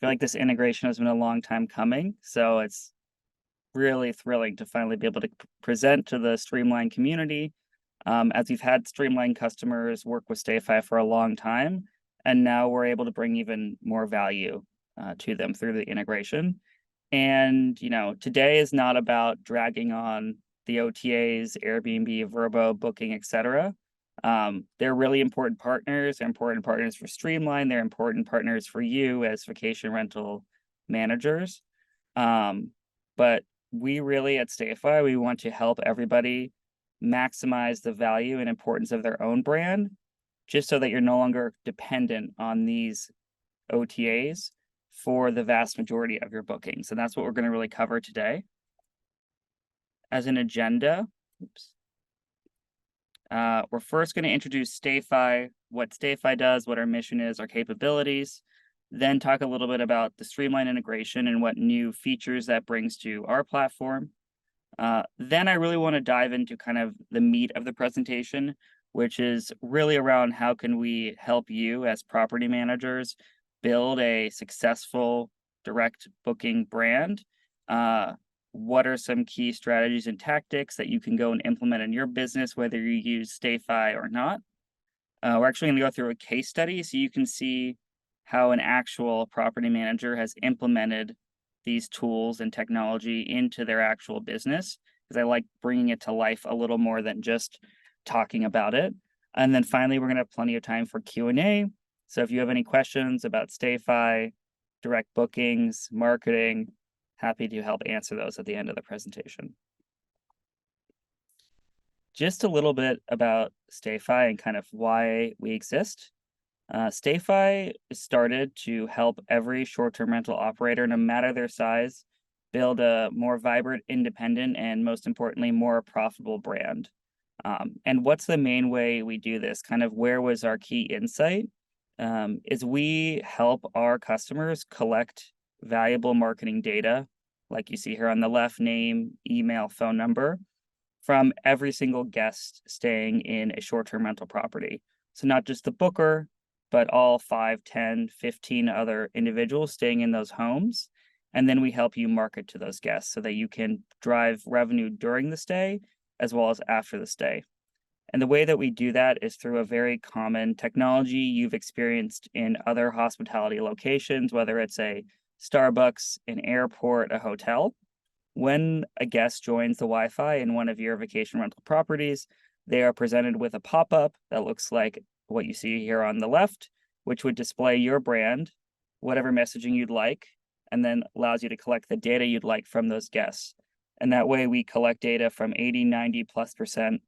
feel like this integration has been a long time coming, so it's really thrilling to finally be able to present to the Streamline community, as we've had Streamline customers work with StayFi for a long time, and now we're able to bring even more value to them through the integration. And today is not about dragging on the OTAs, Airbnb, Vrbo, Booking, etc. They're really important partners. They're important partners for Streamline. They're important partners for you as vacation rental managers. But we really at StayFi, we want to help everybody maximize the value and importance of their own brand, just so that you're no longer dependent on these OTAs for the vast majority of your bookings. And that's what we're going to really cover today. As an agenda, we're first going to introduce StayFi, what StayFi does, what our mission is, our capabilities, then talk a little bit about the Streamline integration and what new features that brings to our platform. Then I really want to dive into kind of the meat of the presentation, which is really around how can we help you as property managers build a successful direct booking brand. What are some key strategies and tactics that you can go and implement in your business, whether you use StayFi or not? We're actually going to go through a case study so you can see how an actual property manager has implemented these tools and technology into their actual business, because I like bringing it to life a little more than just talking about it. And then finally, we're going to have plenty of time for Q&A. So if you have any questions about StayFi, direct bookings, marketing, happy to help answer those at the end of the presentation. Just a little bit about StayFi and kind of why we exist. StayFi started to help every short-term rental operator, no matter their size, build a more vibrant, independent, and most importantly, more profitable brand. And what's the main way we do this? Kind of where was our key insight? Is we help our customers collect valuable marketing data, like you see here on the left, name, email, phone number, from every single guest staying in a short-term rental property. So not just the booker, but all 5, 10, 15 other individuals staying in those homes. And then we help you market to those guests so that you can drive revenue during the stay as well as after the stay. And the way that we do that is through a very common technology you've experienced in other hospitality locations, whether it's a Starbucks, an airport, a hotel. When a guest joins the Wi-Fi in one of your vacation rental properties, they are presented with a pop-up that looks like what you see here on the left, which would display your brand, whatever messaging you'd like, and then allows you to collect the data you'd like from those guests. And that way we collect data from 80, 90+%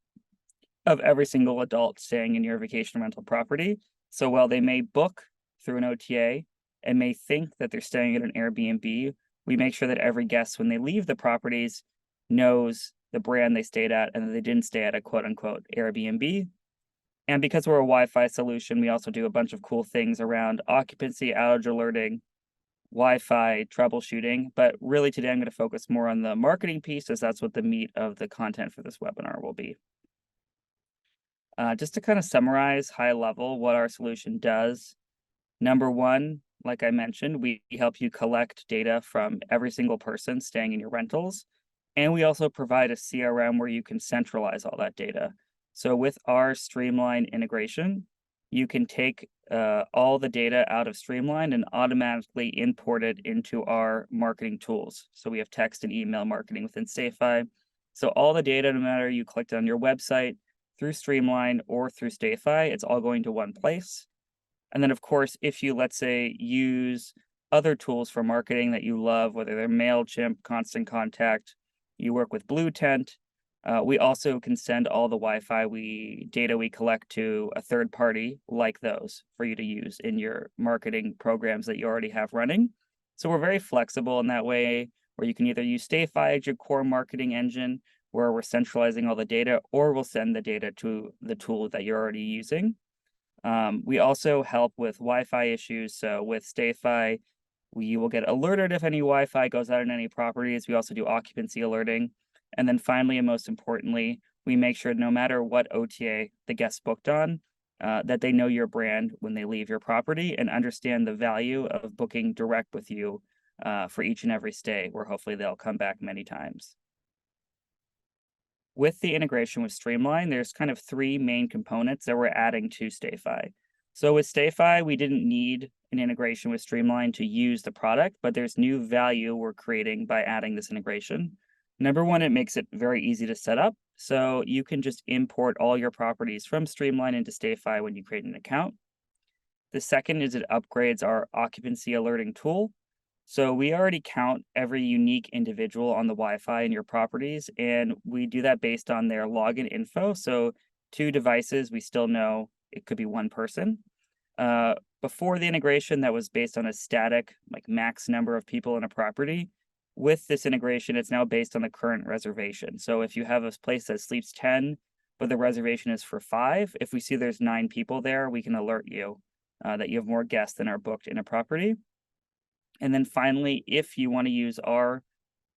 of every single adult staying in your vacation rental property. So while they may book through an OTA and may think that they're staying at an Airbnb, we make sure that every guest, when they leave the properties, knows the brand they stayed at and that they didn't stay at a quote-unquote Airbnb. And because we're a Wi-Fi solution, we also do a bunch of cool things around occupancy, outage alerting, Wi-Fi troubleshooting. But really today I'm going to focus more on the marketing piece, as that's what the meat of the content for this webinar will be. Just to kind of summarize high level what our solution does. Number one, like I mentioned, we help you collect data from every single person staying in your rentals. And we also provide a CRM where you can centralize all that data. So with our Streamline integration, you can take all the data out of Streamline and automatically import it into our marketing tools. So we have text and email marketing within StayFi. So all the data, no matter you clicked on your website, through Streamline or through StayFi, it's all going to one place. And then, of course, if you, let's say, use other tools for marketing that you love, whether they're MailChimp, Constant Contact, you work with Blue Tent, we also can send all the Wi-Fi data we collect to a third party like those for you to use in your marketing programs that you already have running. So we're very flexible in that way, where you can either use StayFi as your core marketing engine, where we're centralizing all the data, or we'll send the data to the tool that you're already using. We also help with Wi-Fi issues. So with StayFi, you will get alerted if any Wi-Fi goes out in any properties. We also do occupancy alerting. And then finally, and most importantly, we make sure no matter what OTA the guest booked on, that they know your brand when they leave your property and understand the value of booking direct with you for each and every stay, where hopefully they'll come back many times. With the integration with Streamline, there's kind of three main components that we're adding to StayFi. So with StayFi, we didn't need an integration with Streamline to use the product, but there's new value we're creating by adding this integration. Number one, it makes it very easy to set up. So you can just import all your properties from Streamline into StayFi when you create an account. The second is it upgrades our occupancy alerting tool. So we already count every unique individual on the Wi-Fi in your properties, and we do that based on their login info. So 2 devices, we still know it could be one person. Before the integration, that was based on a static, like max number of people in a property. With this integration, it's now based on the current reservation. So if you have a place that sleeps 10, but the reservation is for 5, if we see there's 9 people there, we can alert you that you have more guests than are booked in a property. And then finally, if you want to use our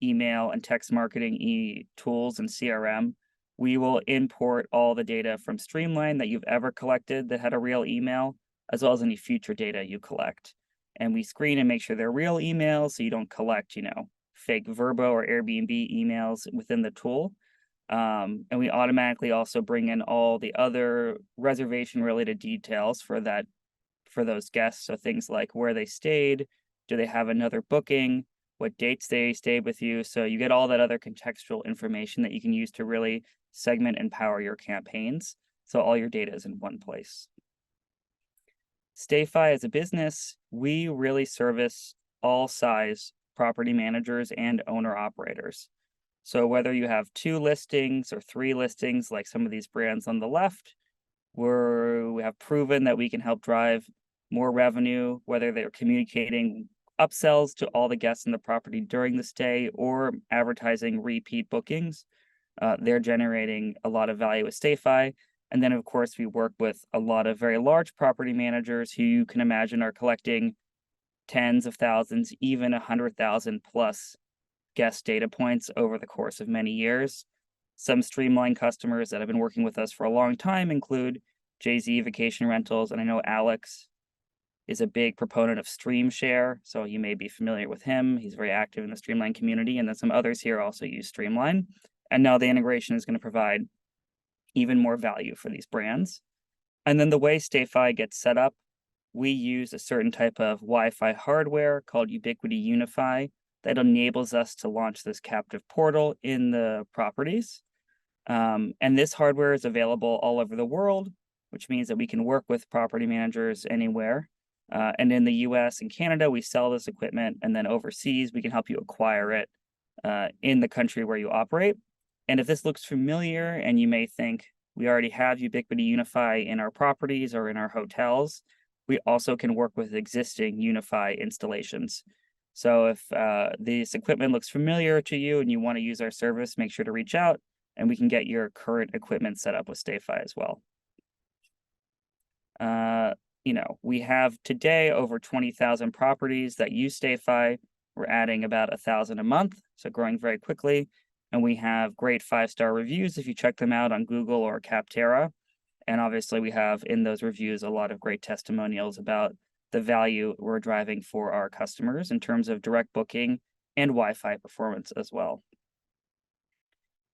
email and text marketing tools and CRM, we will import all the data from Streamline that you've ever collected that had a real email, as well as any future data you collect. And we screen and make sure they're real emails so you don't collect, fake Vrbo or Airbnb emails within the tool. And we automatically also bring in all the other reservation related details for those guests. So things like where they stayed, do they have another booking, what dates they stayed with you. So you get all that other contextual information that you can use to really segment and power your campaigns. So all your data is in one place. StayFi as a business, we really service all size property managers and owner operators. So whether you have 2 listings or 3 listings, like some of these brands on the left, we have proven that we can help drive more revenue, whether they're communicating upsells to all the guests in the property during the stay or advertising repeat bookings. They're generating a lot of value with StayFi. And then, of course, we work with a lot of very large property managers who you can imagine are collecting tens of thousands, even 100,000 plus guest data points over the course of many years. Some Streamline customers that have been working with us for a long time include Jay-Z Vacation Rentals, and I know Alex is a big proponent of StreamShare, so you may be familiar with him. He's very active in the Streamline community, and then some others here also use Streamline. And now the integration is going to provide even more value for these brands. And then the way StayFi gets set up, we use a certain type of Wi-Fi hardware called Ubiquiti Unify that enables us to launch this captive portal in the properties. And this hardware is available all over the world, which means that we can work with property managers anywhere. And in the US and Canada, we sell this equipment, and then overseas, we can help you acquire it in the country where you operate. And if this looks familiar and you may think we already have Ubiquiti Unify in our properties or in our hotels, we also can work with existing Unify installations. So if this equipment looks familiar to you and you want to use our service, make sure to reach out and we can get your current equipment set up with StayFi as well. We have today over 20,000 properties that use StayFi. We're adding about 1,000 a month, so growing very quickly. And we have great 5-star reviews if you check them out on Google or Capterra. And obviously we have in those reviews a lot of great testimonials about the value we're driving for our customers in terms of direct booking and Wi-Fi performance as well.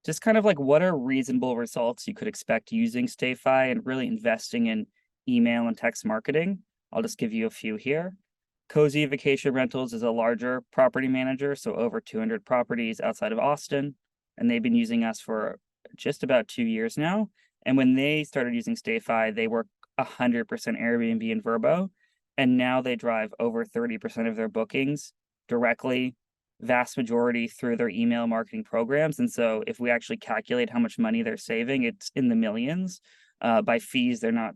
Just kind of like what are reasonable results you could expect using StayFi and really investing in email and text marketing. I'll just give you a few here. Cozy Vacation Rentals is a larger property manager, so over 200 properties outside of Austin, and they've been using us for just about 2 years now. And when they started using StayFi, they were 100% Airbnb and Vrbo, and now they drive over 30% of their bookings directly, vast majority through their email marketing programs. And so if we actually calculate how much money they're saving, it's in the millions. By fees, they're not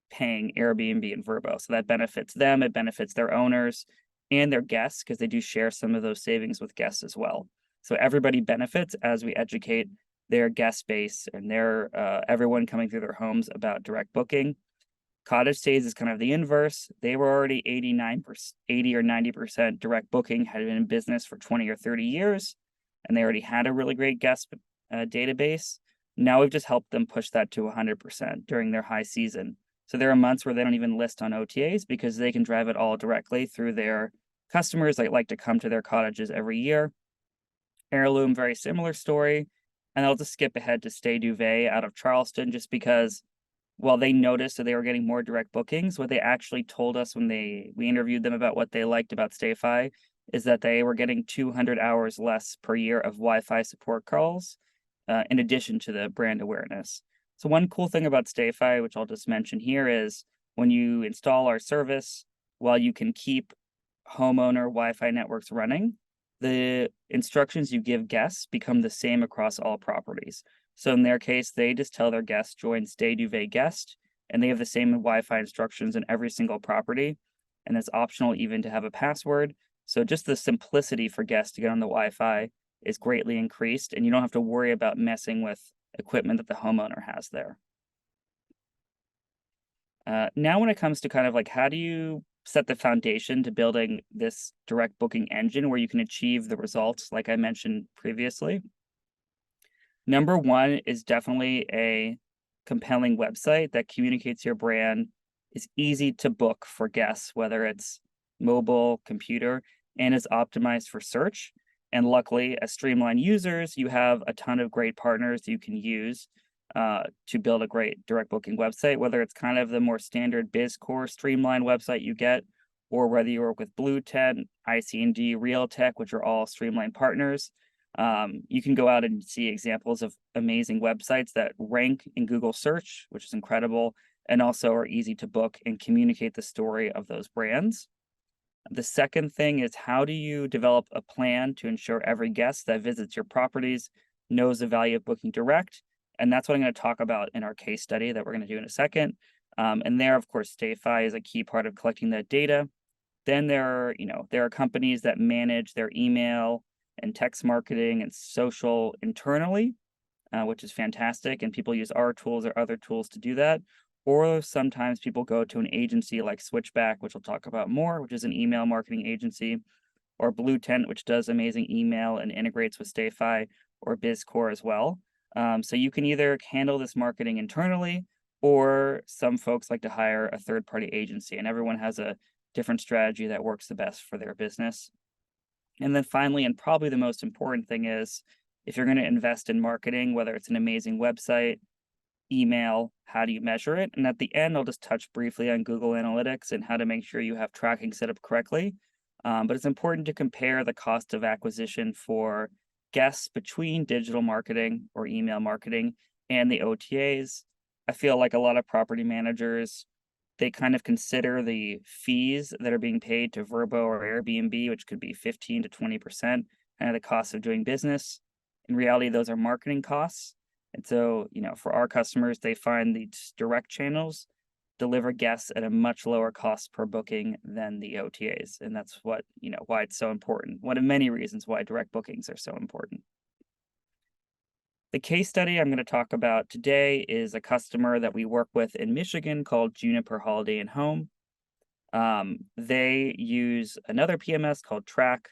paying Airbnb and Vrbo. So that benefits them, it benefits their owners and their guests because they do share some of those savings with guests as well. So everybody benefits as we educate their guest base and their everyone coming through their homes about direct booking. Cottage stays is kind of the inverse. They were already 80 or 90% direct booking, had been in business for 20 or 30 years, and they already had a really great guest database. Now we've just helped them push that to 100% during their high season. So there are months where they don't even list on OTAs because they can drive it all directly through their customers that like to come to their cottages every year. Heirloom, very similar story. And I'll just skip ahead to Stay Duvet out of Charleston just because while they noticed that they were getting more direct bookings, what they actually told us when we interviewed them about what they liked about StayFi is that they were getting 200 hours less per year of Wi-Fi support calls, in addition to the brand awareness. So one cool thing about StayFi, which I'll just mention here, is when you install our service, while you can keep homeowner Wi-Fi networks running, the instructions you give guests become the same across all properties. So in their case, they just tell their guests join Stay Duvet guest, and they have the same Wi-Fi instructions in every single property. And it's optional even to have a password. So just the simplicity for guests to get on the Wi-Fi is greatly increased, and you don't have to worry about messing with equipment that the homeowner has there. Now when it comes to kind of like how do you set the foundation to building this direct booking engine where you can achieve the results like I mentioned previously? Number one is definitely a compelling website that communicates your brand, is easy to book for guests, whether it's mobile, computer, and is optimized for search. And luckily, as Streamline users, you have a ton of great partners you can use to build a great direct booking website, whether it's kind of the more standard BizCore Streamline website you get, or whether you work with Blue Tent, IC&D, Realtek, which are all Streamline partners. You can go out and see examples of amazing websites that rank in Google search, which is incredible, and also are easy to book and communicate the story of those brands. The second thing is how do you develop a plan to ensure every guest that visits your properties knows the value of booking direct? And that's what I'm going to talk about in our case study that we're going to do in a second. And there, of course, StayFi is a key part of collecting that data. Then there are companies that manage their email and text marketing and social internally, which is fantastic. And people use our tools or other tools to do that. Or sometimes people go to an agency like Switchback, which we'll talk about more, which is an email marketing agency, or Blue Tent, which does amazing email and integrates with StayFi, or BizCore as well. So you can either handle this marketing internally, or some folks like to hire a third-party agency, and everyone has a different strategy that works the best for their business. And then finally, and probably the most important thing is, if you're going to invest in marketing, whether it's an amazing website, email, how do you measure it? And at the end, I'll just touch briefly on Google Analytics and how to make sure you have tracking set up correctly. But it's important to compare the cost of acquisition for guests between digital marketing or email marketing and the OTAs. I feel like a lot of property managers, they kind of consider the fees that are being paid to Vrbo or Airbnb, which could be 15 to 20%, kind of the cost of doing business. In reality, those are marketing costs. And so, for our customers, they find these direct channels deliver guests at a much lower cost per booking than the OTAs. And that's why it's so important. One of many reasons why direct bookings are so important. The case study I'm going to talk about today is a customer that we work with in Michigan called Juniper Holiday & Home. They use another PMS called Track,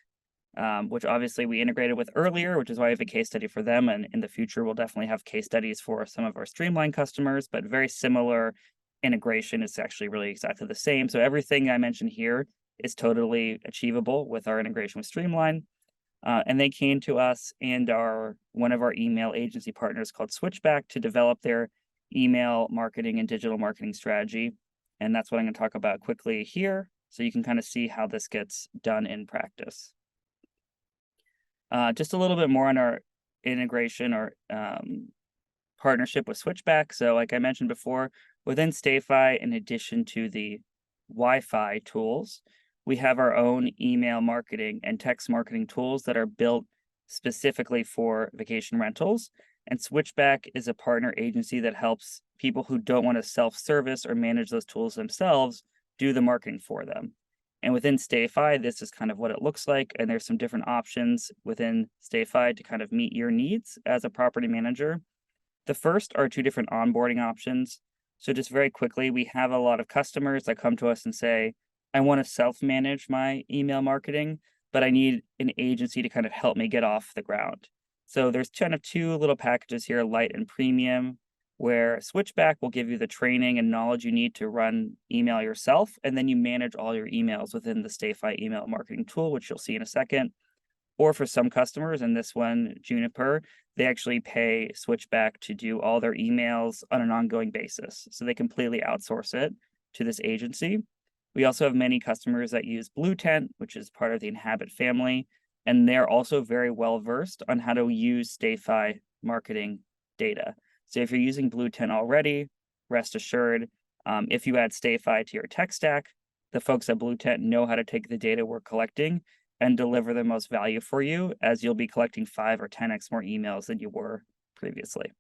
which obviously we integrated with earlier, which is why I have a case study for them. And in the future, we'll definitely have case studies for some of our Streamline customers, but very similar integration. Is actually really exactly the same. So everything I mentioned here is totally achievable with our integration with Streamline. And they came to us and one of our email agency partners called Switchback to develop their email marketing and digital marketing strategy. And that's what I'm going to talk about quickly here, so you can kind of see how this gets done in practice. Just a little bit more on our integration or partnership with Switchback. So like I mentioned before, within StayFi, in addition to the Wi-Fi tools, we have our own email marketing and text marketing tools that are built specifically for vacation rentals. And Switchback is a partner agency that helps people who don't want to self-service or manage those tools themselves do the marketing for them. And within StayFi, this is kind of what it looks like. And there's some different options within StayFi to kind of meet your needs as a property manager. The first are 2 different onboarding options. So just very quickly, we have a lot of customers that come to us and say, I want to self-manage my email marketing, but I need an agency to kind of help me get off the ground. So there's kind of 2 little packages here, Light and Premium. where Switchback will give you the training and knowledge you need to run email yourself, and then you manage all your emails within the StayFi email marketing tool, which you'll see in a second. Or for some customers, and this one, Juniper, they actually pay Switchback to do all their emails on an ongoing basis. So they completely outsource it to this agency. We also have many customers that use Blue Tent, which is part of the Inhabit family, and they're also very well versed on how to use StayFi marketing data. So if you're using Blue Tent already, rest assured, if you add StayFi to your tech stack, the folks at Blue Tent know how to take the data we're collecting and deliver the most value for you, as you'll be collecting 5 or 10x more emails than you were previously.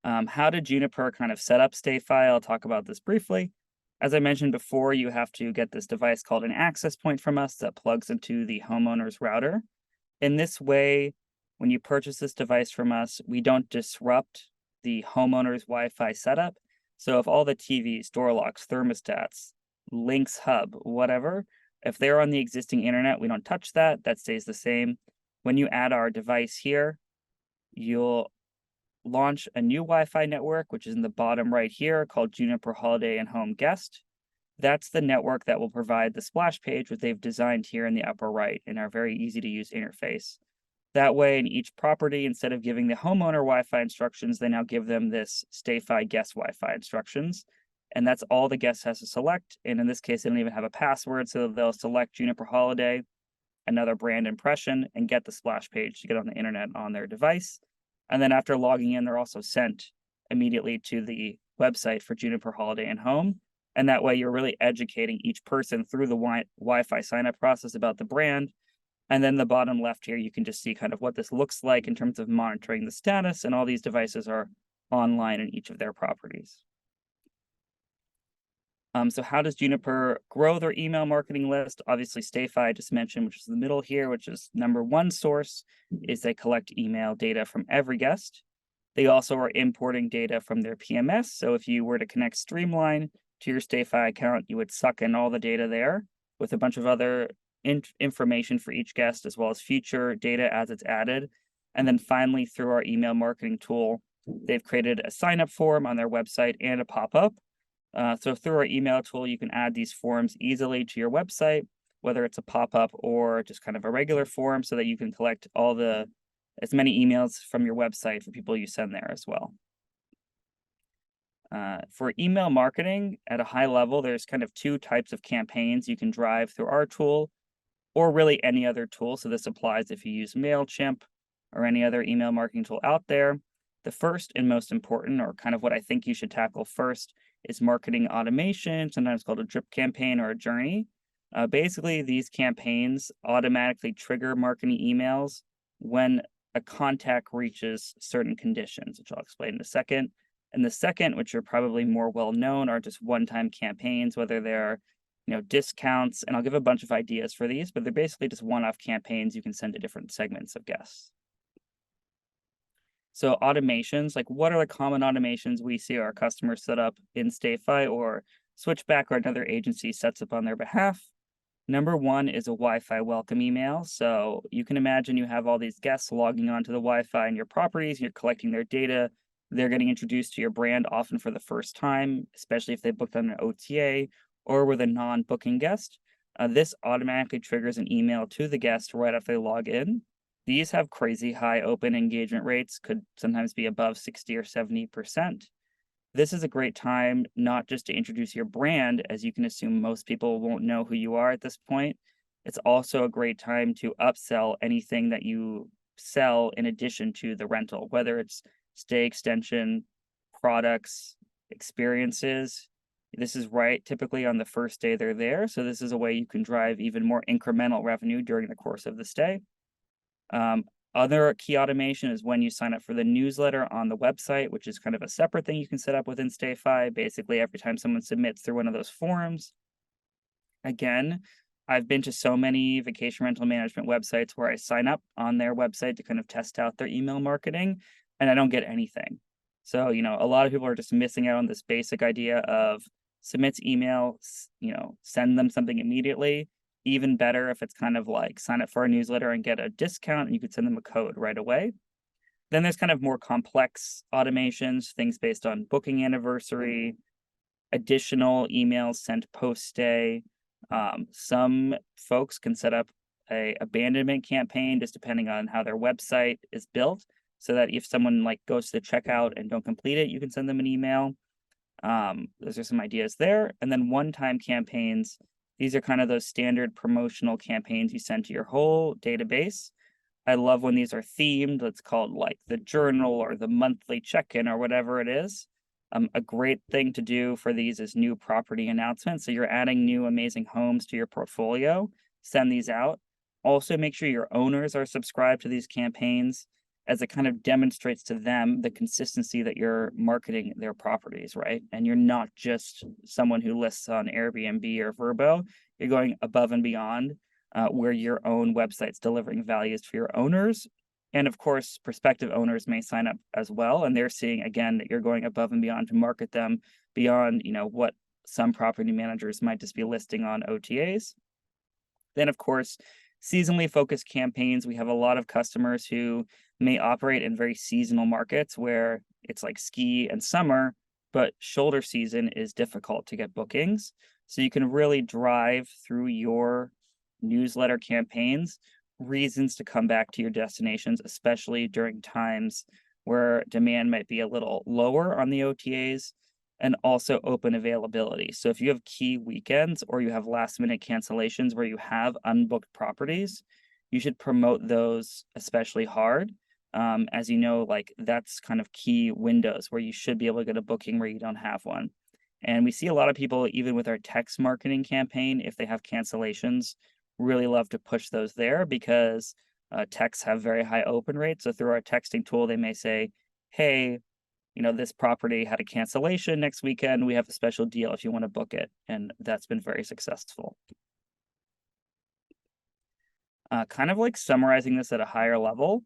How did Juniper kind of set up StayFi? I'll talk about this briefly. As I mentioned before, you have to get this device called an access point from us that plugs into the homeowner's router. In this way, when you purchase this device from us, we don't disrupt the homeowner's Wi-Fi setup. So if all the TVs, door locks, thermostats, Lynx hub, whatever, if they're on the existing internet, we don't touch that. That stays the same. When you add our device here, you'll launch a new Wi-Fi network, which is in the bottom right here, called Juniper Holiday and Home Guest. That's the network that will provide the splash page, which they've designed here in the upper right in our very easy to use interface. That way, in each property, instead of giving the homeowner Wi-Fi instructions, they now give them this StayFi guest Wi-Fi instructions. And that's all the guest has to select. And in this case, they don't even have a password, so they'll select Juniper Holiday, another brand impression, and get the splash page to get on the internet on their device. And then after logging in, they're also sent immediately to the website for Juniper Holiday and Home. And that way, you're really educating each person through the Wi-Fi sign-up process about the brand. And then the bottom left here, you can just see kind of what this looks like in terms of monitoring the status, and all these devices are online in each of their properties. So how does Juniper grow their email marketing list? Obviously, StayFi I just mentioned, which is in the middle here, which is number one source, is they collect email data from every guest. They also are importing data from their PMS. So if you were to connect Streamline to your StayFi account, you would suck in all the data there with a bunch of other information for each guest, as well as future data as it's added. And then finally, through our email marketing tool, they've created a sign-up form on their website and a pop-up. So through our email tool, you can add these forms easily to your website, whether it's a pop-up or just kind of a regular form, so that you can collect as many emails from your website for people you send there as well. For email marketing at a high level, there's kind of 2 types of campaigns you can drive through our tool, or really any other tool. So this applies if you use MailChimp or any other email marketing tool out there. The first and most important, or kind of what I think you should tackle first, is marketing automation, sometimes called a drip campaign or a journey. Basically, these campaigns automatically trigger marketing emails when a contact reaches certain conditions, which I'll explain in a second. And the second, which are probably more well-known, are just one-time campaigns, whether they're discounts, and I'll give a bunch of ideas for these, but they're basically just one-off campaigns you can send to different segments of guests. So automations, like what are the common automations we see our customers set up in StayFi or Switchback or another agency sets up on their behalf? Number one is a Wi-Fi welcome email. So you can imagine you have all these guests logging onto the Wi-Fi in your properties, you're collecting their data, they're getting introduced to your brand often for the first time, especially if they booked on an OTA or with a non-booking guest. This automatically triggers an email to the guest right after they log in. These have crazy high open engagement rates, could sometimes be above 60 or 70%. This is a great time not just to introduce your brand, as you can assume most people won't know who you are at this point. It's also a great time to upsell anything that you sell in addition to the rental, whether it's stay extension, products, experiences. This is right typically on the first day they're there. So this is a way you can drive even more incremental revenue during the course of the stay. Other key automation is when you sign up for the newsletter on the website, which is kind of a separate thing you can set up within StayFi. Basically, every time someone submits through one of those forums. Again, I've been to so many vacation rental management websites where I sign up on their website to kind of test out their email marketing, and I don't get anything. So, a lot of people are just missing out on this basic idea of submits email, send them something immediately. Even better if it's kind of like sign up for a newsletter and get a discount, and you could send them a code right away. Then there's kind of more complex automations, things based on booking anniversary, additional emails sent post stay. Some folks can set up a abandonment campaign just depending on how their website is built, so that if someone like goes to the checkout and don't complete it, you can send them an email. Those are some ideas there. And then one-time campaigns. These are kind of those standard promotional campaigns you send to your whole database. I love when these are themed. Let's call it like the journal or the monthly check-in or whatever it is. A great thing to do for these is new property announcements. So you're adding new amazing homes to your portfolio. Send these out. Also, make sure your owners are subscribed to these campaigns, as it kind of demonstrates to them the consistency that you're marketing their properties, right? And you're not just someone who lists on Airbnb or Vrbo. You're going above and beyond where your own website's delivering values for your owners. And of course, prospective owners may sign up as well, and they're seeing again that you're going above and beyond to market them beyond, what some property managers might just be listing on OTAs. Then, of course, seasonally focused campaigns. We have a lot of customers who may operate in very seasonal markets where it's like ski and summer, but shoulder season is difficult to get bookings. So you can really drive through your newsletter campaigns reasons to come back to your destinations, especially during times where demand might be a little lower on the OTAs, and also open availability. So if you have key weekends or you have last minute cancellations where you have unbooked properties, you should promote those especially hard. As you know, like that's kind of key windows where you should be able to get a booking where you don't have one. And we see a lot of people, even with our text marketing campaign, if they have cancellations, really love to push those there because texts have very high open rates. So through our texting tool, they may say, hey, this property had a cancellation next weekend. We have a special deal if you want to book it. And that's been very successful. Kind of like summarizing this at a higher level,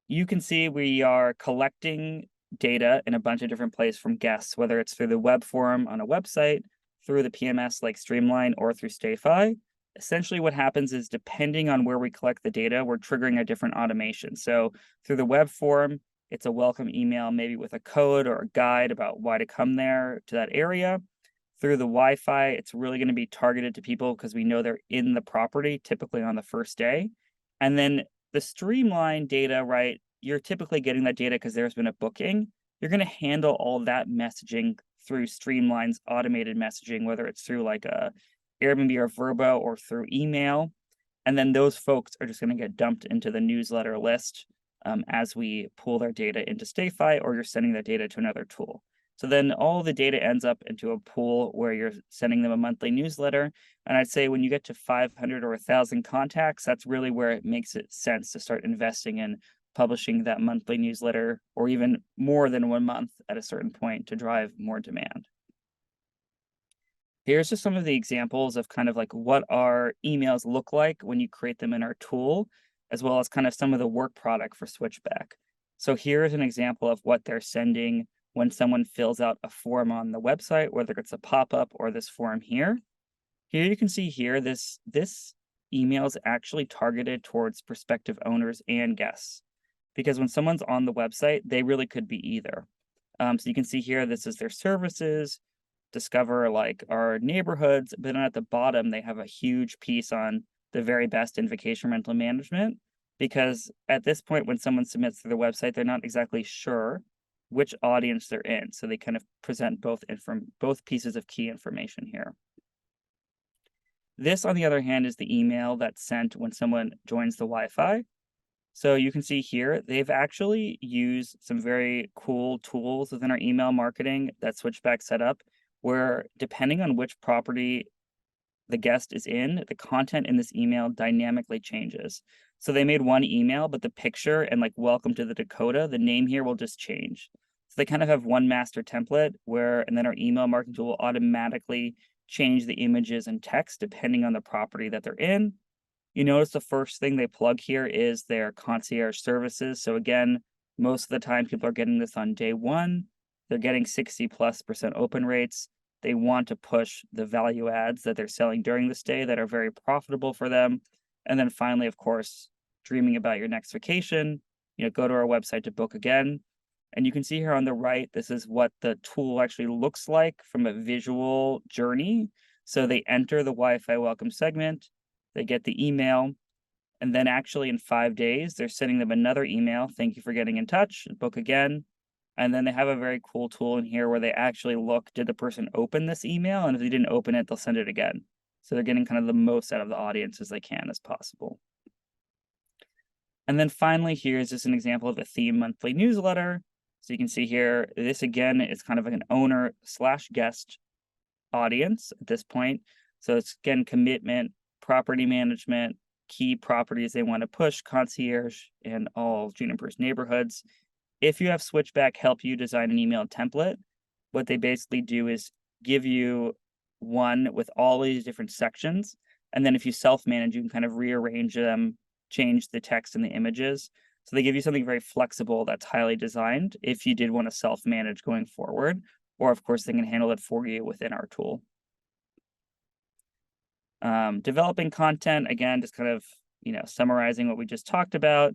you can see we are collecting data in a bunch of different places from guests, whether it's through the web form on a website, through the PMS like Streamline, or through StayFi. Essentially what happens is, depending on where we collect the data, we're triggering a different automation. So through the web form, it's a welcome email, maybe with a code or a guide about why to come there to that area. Through the Wi-Fi, it's really going to be targeted to people because we know they're in the property, typically on the first day. And then the Streamline data, right? You're typically getting that data because there's been a booking. You're going to handle all that messaging through Streamline's automated messaging, whether it's through like a Airbnb or Vrbo or through email. And then those folks are just going to get dumped into the newsletter list as we pull their data into StayFi, or you're sending that data to another tool. So then all the data ends up into a pool where you're sending them a monthly newsletter. And I'd say when you get to 500 or 1,000 contacts, that's really where it makes it sense to start investing in publishing that monthly newsletter, or even more than 1 month at a certain point to drive more demand. Here's just some of the examples of kind of like what our emails look like when you create them in our tool, as well as kind of some of the work product for Switchback. So here's an example of what they're sending when someone fills out a form on the website, whether it's a pop-up or this form here. Here you can see here, this email is actually targeted towards prospective owners and guests, because when someone's on the website, they really could be either. So you can see here, this is their services, discover like our neighborhoods, but then at the bottom, they have a huge piece on the very best in vacation rental management, because at this point, when someone submits to the website, they're not exactly sure which audience they're in. So they kind of present both pieces of key information here. This, on the other hand, is the email that's sent when someone joins the Wi-Fi. So you can see here, they've actually used some very cool tools within our email marketing that Switchback set up, where depending on which property the guest is in, the content in this email dynamically changes. So they made one email, but the picture and like welcome to the Dakota, the name here will just change. So they kind of have one master template and then our email marketing tool will automatically change the images and text depending on the property that they're in. You notice the first thing they plug here is their concierge services. So again, most of the time people are getting this on day one. They're getting 60+% open rates. They want to push the value adds that they're selling during the stay that are very profitable for them. And then finally, of course, dreaming about your next vacation. go to our website to book again. And you can see here on the right, this is what the tool actually looks like from a visual journey. So they enter the Wi-Fi welcome segment, they get the email, and then actually in 5 days, they're sending them another email. Thank you for getting in touch, book again. And then they have a very cool tool in here where they actually look, did the person open this email? And if they didn't open it, they'll send it again. So they're getting kind of the most out of the audience as they can as possible. And then finally, here's just an example of a theme monthly newsletter. So you can see here, this again is kind of like an owner/guest audience at this point. So it's again, commitment, property management, key properties they want to push, concierge, and all Juniper's neighborhoods. If you have Switchback help you design an email template, what they basically do is give you one with all these different sections. And then if you self-manage, you can kind of rearrange them, change the text and the images. So they give you something very flexible that's highly designed if you did want to self-manage going forward, or of course they can handle it for you within our tool. Developing content, again, just kind of, summarizing what we just talked about.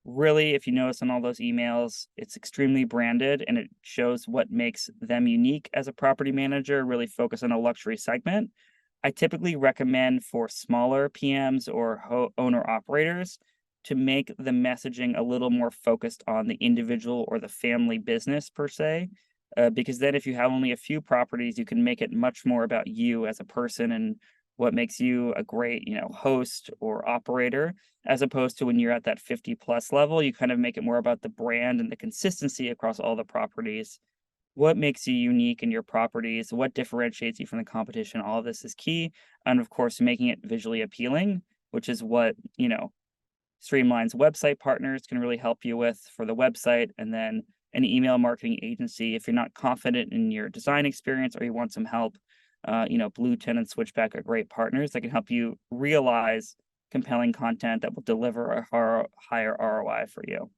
Really, if you notice on all those emails, it's extremely branded and it shows what makes them unique as a property manager, really focus on a luxury segment. I typically recommend for smaller PMs or owner operators to make the messaging a little more focused on the individual or the family business per se. Because then if you have only a few properties, you can make it much more about you as a person and what makes you a great, host or operator, as opposed to when you're at that 50 plus level, you kind of make it more about the brand and the consistency across all the properties. What makes you unique in your properties? What differentiates you from the competition? All of this is key. And of course, making it visually appealing, which is what, Streamline's website partners can really help you with for the website. And then an email marketing agency, if you're not confident in your design experience or you want some help, Blue 10 and Switchback are great partners that can help you realize compelling content that will deliver a higher ROI for you.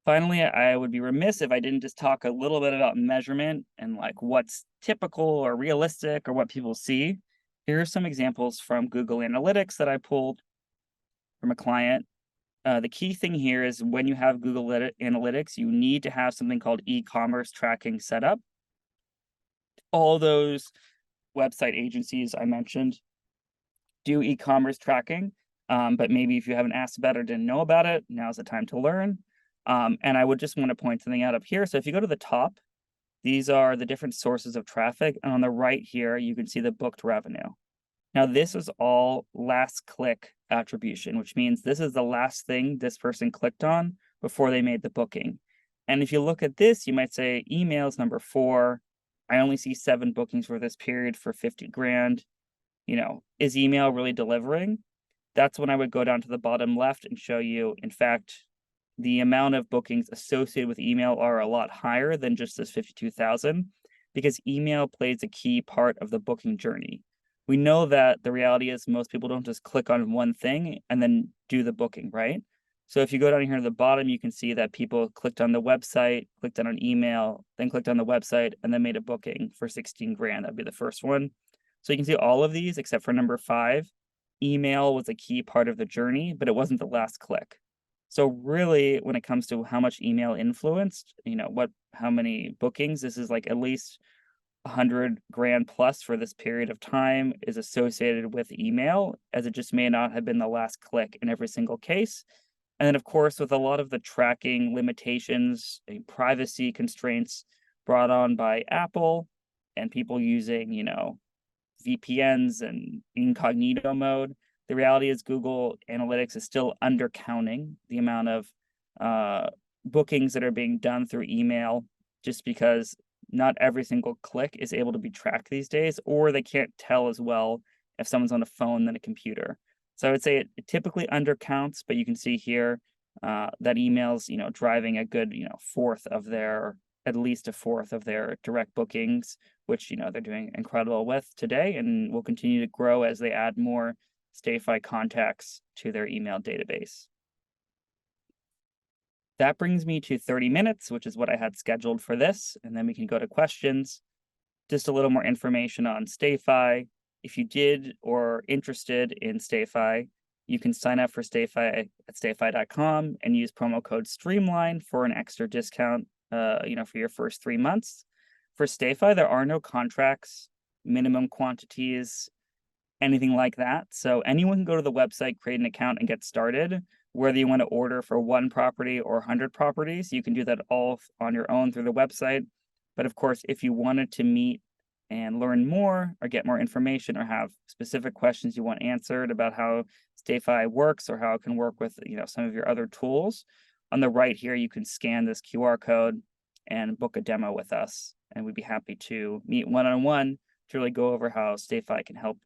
Finally, I would be remiss if I didn't just talk a little bit about measurement and like what's typical or realistic or what people see. Here are some examples from Google Analytics that I pulled from a client. The key thing here is when you have Google Analytics, you need to have something called e-commerce tracking set up. All those website agencies I mentioned do e-commerce tracking, but maybe if you haven't asked about it or didn't know about it, now's the time to learn. And I would just want to point something out up here. So if you go to the top, these are the different sources of traffic. And on the right here, you can see the booked revenue. Now, this is all last click attribution, which means this is the last thing this person clicked on before they made the booking. And if you look at this, you might say emails number 4. I only see 7 bookings for this period for 50 grand. Is email really delivering? That's when I would go down to the bottom left and show you, in fact, the amount of bookings associated with email are a lot higher than just this 52,000 because email plays a key part of the booking journey. We know that the reality is most people don't just click on one thing and then do the booking, right? So if you go down here to the bottom, you can see that people clicked on the website, clicked on an email, then clicked on the website, and then made a booking for 16 grand. That'd be the first one. So you can see all of these except for number 5. Email was a key part of the journey, but it wasn't the last click. So really, when it comes to how much email influenced, how many bookings, this is like at least 100 grand plus for this period of time is associated with email, as it just may not have been the last click in every single case. And then, of course, with a lot of the tracking limitations, privacy constraints brought on by Apple and people using, VPNs and incognito mode, the reality is Google Analytics is still undercounting the amount of bookings that are being done through email, just because not every single click is able to be tracked these days, or they can't tell as well if someone's on a phone than a computer. So I would say it typically undercounts, but you can see here that email's, driving a good, at least a fourth of their direct bookings, which, they're doing incredible with today and will continue to grow as they add more StayFi contacts to their email database. That brings me to 30 minutes, which is what I had scheduled for this, and then we can go to questions. Just a little more information on StayFi. If you did or interested in StayFi, you can sign up for StayFi at stayfi.com and use promo code Streamline for an extra discount, for your first 3 months. For StayFi, there are no contracts, minimum quantities, anything like that. So anyone can go to the website, create an account, and get started. Whether you want to order for 1 property or 100 properties, you can do that all on your own through the website. But of course, if you wanted to meet and learn more or get more information or have specific questions you want answered about how StayFi works or how it can work with some of your other tools, on the right here, you can scan this QR code and book a demo with us. And we'd be happy to meet one-on-one to really go over how StayFi can help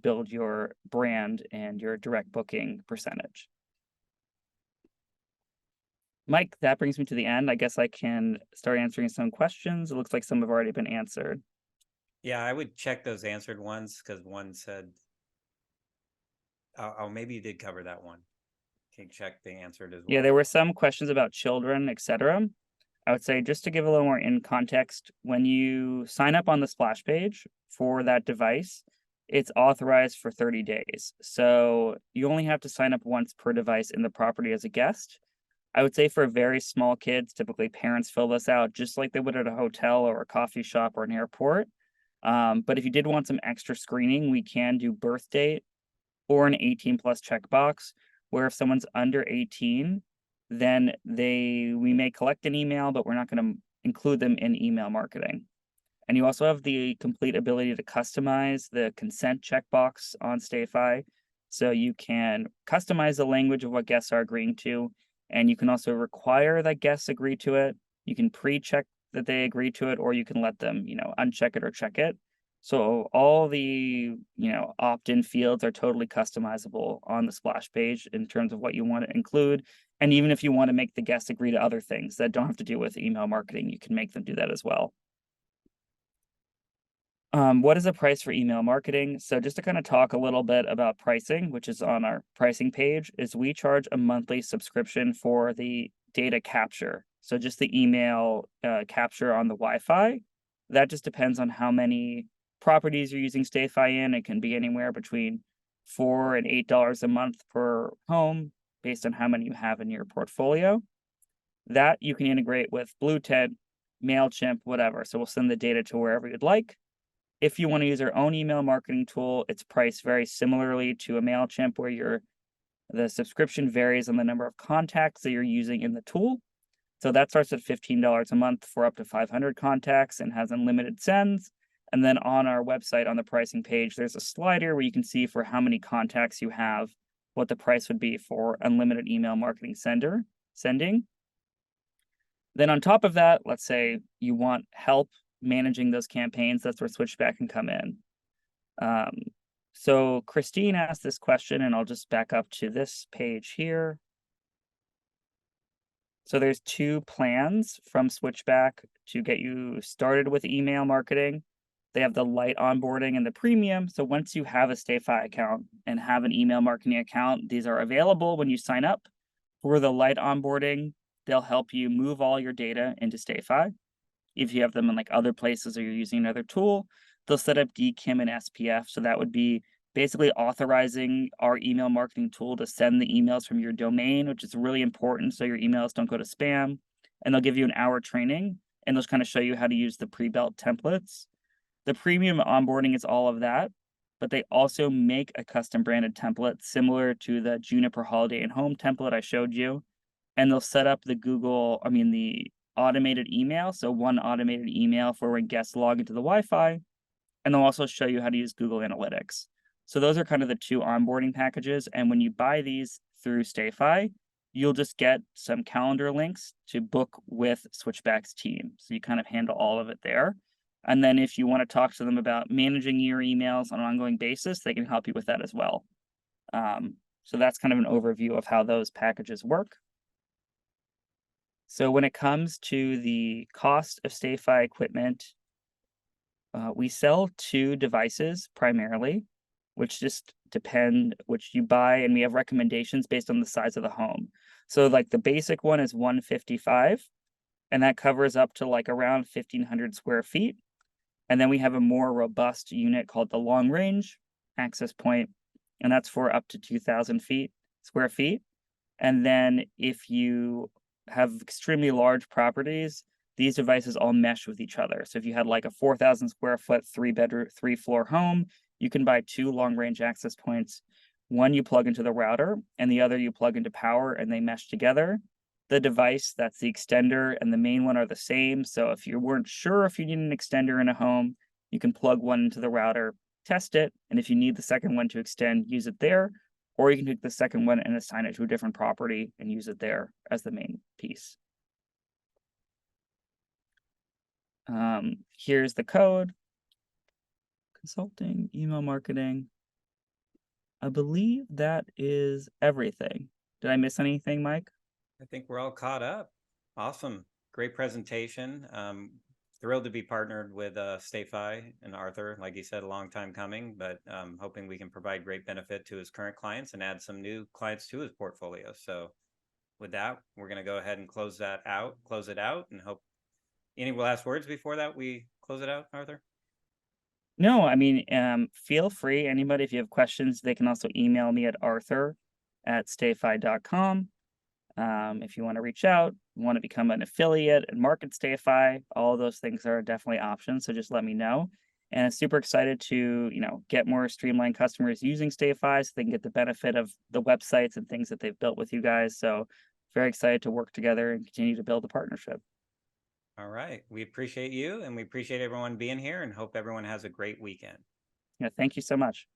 build your brand and your direct booking percentage. Mike, that brings me to the end. I guess I can start answering some questions. It looks like some have already been answered. Yeah, I would check those answered ones because one said, oh, maybe you did cover that one. Can you check the answered as well? Yeah, there were some questions about children, etc. I would say, just to give a little more in context, when you sign up on the splash page for that device, it's authorized for 30 days. So you only have to sign up once per device in the property as a guest. I would say for very small kids, typically parents fill this out just like they would at a hotel or a coffee shop or an airport. But if you did want some extra screening, we can do birth date or an 18 plus checkbox, where if someone's under 18, then we may collect an email, but we're not going to include them in email marketing. And you also have the complete ability to customize the consent checkbox on StayFi. So you can customize the language of what guests are agreeing to, and you can also require that guests agree to it. You can pre-check that they agree to it, or you can let them, uncheck it or check it. So all the, opt-in fields are totally customizable on the splash page in terms of what you want to include. And even if you want to make the guests agree to other things that don't have to do with email marketing, you can make them do that as well. What is the price for email marketing? So just to kind of talk a little bit about pricing, which is on our pricing page, is we charge a monthly subscription for the data capture. So just the email capture on the Wi-Fi. That just depends on how many properties you're using StayFi in. It can be anywhere between $4 and $8 a month per home, based on how many you have in your portfolio. That you can integrate with Blue Tent, MailChimp, whatever. So we'll send the data to wherever you'd like. If you want to use our own email marketing tool, it's priced very similarly to a MailChimp, where the subscription varies on the number of contacts that you're using in the tool. So that starts at $15 a month for up to 500 contacts and has unlimited sends. And then on our website, on the pricing page, there's a slider where you can see for how many contacts you have, what the price would be for unlimited email marketing sending. Then on top of that, let's say you want help managing those campaigns, that's where Switchback can come in. So Christine asked this question, and I'll just back up to this page here. So there's 2 plans from Switchback to get you started with email marketing. They have the light onboarding and the premium. So once you have a StayFi account and have an email marketing account, these are available when you sign up. For the light onboarding, they'll help you move all your data into StayFi. If you have them in like other places or you're using another tool, they'll set up DKIM and SPF. So that would be basically authorizing our email marketing tool to send the emails from your domain, which is really important so your emails don't go to spam. And they'll give you an hour training, and they'll kind of show you how to use the pre-built templates. The premium onboarding is all of that, but they also make a custom branded template similar to the Juniper Holiday and Home template I showed you. And they'll set up the automated email. So one automated email for when guests log into the Wi-Fi, and they'll also show you how to use Google Analytics. So those are kind of the 2 onboarding packages. And when you buy these through StayFi, you'll just get some calendar links to book with Switchback's team. So you kind of handle all of it there. And then if you want to talk to them about managing your emails on an ongoing basis, they can help you with that as well. So that's kind of an overview of how those packages work. So when it comes to the cost of StayFi equipment, we sell 2 devices primarily, which just depend which you buy, and we have recommendations based on the size of the home. So like the basic one is 155, and that covers up to like around 1,500 square feet. And then we have a more robust unit called the long range access point, and that's for up to 2,000 square feet. And then if you have extremely large properties, these devices all mesh with each other. So if you had like a 4,000 square foot, 3-bedroom, 3-floor home, you can buy two long range access points. One you plug into the router, and the other you plug into power, and they mesh together. The device, that's the extender, and the main one are the same. So if you weren't sure if you need an extender in a home, you can plug one into the router, test it, and if you need the second one to extend, use it there, or you can take the second one and assign it to a different property and use it there as the main piece. Here's the code. Consulting, email marketing. I believe that is everything. Did I miss anything, Mike? I think we're all caught up. Awesome. Great presentation. Thrilled to be partnered with StayFi and Arthur. Like you said, a long time coming, but hoping we can provide great benefit to his current clients and add some new clients to his portfolio. So with that, we're going to go ahead and close it out, and hope. Any last words before that we close it out, Arthur? No, I mean, feel free. Anybody, if you have questions, they can also email me at arthur@stayfi.com. If you want to reach out, want to become an affiliate and market StayFi, all of those things are definitely options. So just let me know. And I'm super excited to, get more Streamline customers using StayFi so they can get the benefit of the websites and things that they've built with you guys. So very excited to work together and continue to build a partnership. All right. We appreciate you, and we appreciate everyone being here, and hope everyone has a great weekend. Yeah, thank you so much.